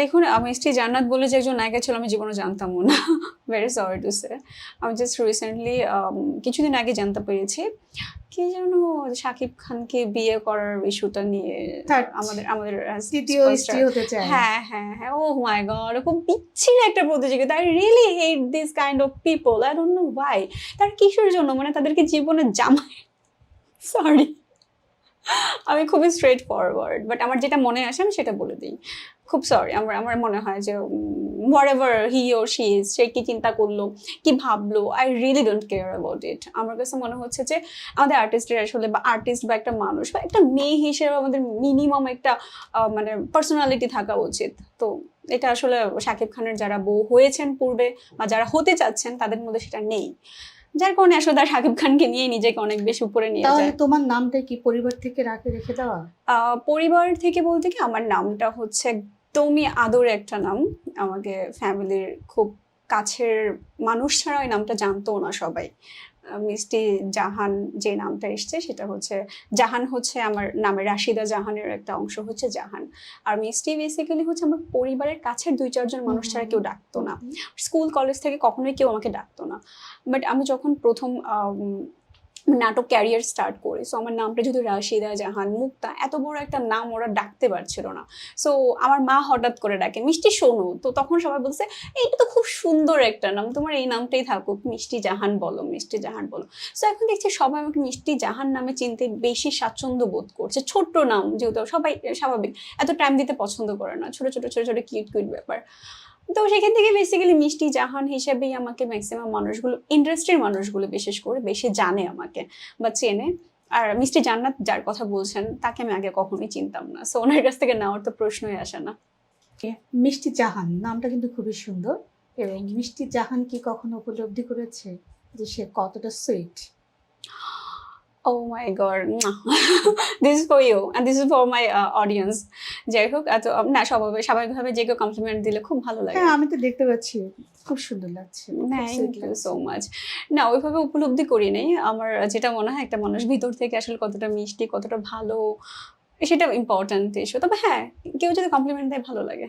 দেখুন, মিষ্টি জান্নাত বলে যে একজন নায়িকা ছিল আমি জীবনে জানতামও না। Very sorry to say. আমি জাস্ট রিসেন্টলি কিছুদিন আগে জানতে পেরেছি। কি যেন শাকিব খানকে বিয়ে করার ইস্যুটা নিয়ে Third, আমাদের আমাদের তৃতীয় স্ত্রী হতে চায়। হ্যাঁ, হ্যাঁ, হ্যাঁ। ওহ মাই গড! খুব বিচ্ছিরি একটা প্রতিযোগিতা। I really hate this kind of people. I don't know why. তারা কিসের জন্য? মানে তাদেরকে জীবনে জামাই সরি। আমি খুবই স্ট্রেট ফরওয়ার্ড। বাট আমার যেটা মনে আসে আমি সেটা বলে দেই। খুব সরি। আমার আমার মনে হয় যে whatever he or she is, সে কি চিন্তা করলো, কি ভাবলো, I really don't care about it. আমার কাছে মনে হচ্ছে যে আমাদের আর্টিস্টের আসলে বা আর্টিস্ট বা একটা মানুষ বা একটা মেয়ে হিসেবে আমাদের মিনিমাম একটা মানে পার্সোনালিটি থাকা উচিত। তো এটা আসলে শাকিব খানের যারা বউ হয়েছেন পূর্বে বা যারা হতে চাচ্ছেন তাদের মধ্যে সেটা নেই। যার কারণে আসলে তারা শাকিব খানকে নিয়ে নিজেকে অনেক বেশি উপরে নিয়ে তাহলে যায়। তোমার নামটা কি পরিবার থেকে রেখে দেওয়া? পরিবার থেকে বলতে কি আমার নামটা হচ্ছে একদমই আদরের একটা নাম। আমাকে ফ্যামিলির খুব কাছের মানুষ ছাড়া ওই নামটা জানতো না সবাই। মিষ্টি জাহান যে নামটা এসছে সেটা হচ্ছে জাহান হচ্ছে আমার নামের রাশিদা জাহানের একটা অংশ হচ্ছে জাহান। আর মিষ্টি বেসিক্যালি হচ্ছে আমার পরিবারের কাছের ২-৪ জন মানুষ ছাড়া কেউ ডাকতো না। স্কুল কলেজ থেকে কখনোই কেউ আমাকে ডাকতো না। বাট আমি যখন প্রথম নাটক ক্যারিয়ার স্টার্ট করি, সো আমার নামটা যদি রাশিদা জাহান মুক্তা এত বড় একটা নাম ওরা ডাকতে পারছিল না। সো আমার মা হঠাৎ করে ডাকে মিষ্টি শোনো, তো তখন সবাই বলছে এইটা তো খুব সুন্দর একটা নাম, তোমার এই নামটাই থাকুক, মিষ্টি জাহান বলো, মিষ্টি জাহান বলো। সো এখন দেখছি সবাই আমাকে মিষ্টি জাহান নামে চিনতে বেশি স্বাচ্ছন্দ্য বোধ করছে। ছোট্ট নাম যেহেতু সবাই স্বাভাবিক এত টাইম দিতে পছন্দ করে না, ছোট ছোট ছোট ছোট কিউট কিউট ব্যাপার। তো সেখান থেকে বেসিক্যালি মিষ্টি জাহান হিসেবেই আমাকে ম্যাক্সিমাম মানুষগুলো, ইন্ডাস্ট্রির মানুষগুলো বিশেষ করে বেশি জানে আমাকে বা চেনে। আর মিষ্টি জান্নাত যার কথা বলছেন তাকে আমি আগে কখনোই চিনতাম না, সো ওনার কাছ থেকে নেওয়ার তো প্রশ্নই আসে না। মিষ্টি জাহান নামটা কিন্তু খুবই সুন্দর, এবং মিষ্টি জাহান কি কখনো উপলব্ধি করেছে যে সে কতটা sweet? Oh my god. This is for you and this is for my audience. যাই হোক, এত না স্বাভাবিকভাবে যে কেউ কমপ্লিমেন্ট দিলে খুব ভালো লাগে। হ্যাঁ, আমি তো দেখতে পাচ্ছি, খুব সুন্দর লাগছে, খুব থ্যাংক sweet ইউ লাগছে। So much. না ওইভাবে উপলব্ধি করি নাই। আমার যেটা মনে হয় একটা মানুষ ভিতর থেকে আসলে কতটা মিষ্টি, কতটা ভালো, সেটা ইম্পর্ট্যান্ট ইস্যু। তবে হ্যাঁ, কেউ যদি কমপ্লিমেন্ট দেয় ভালো লাগে।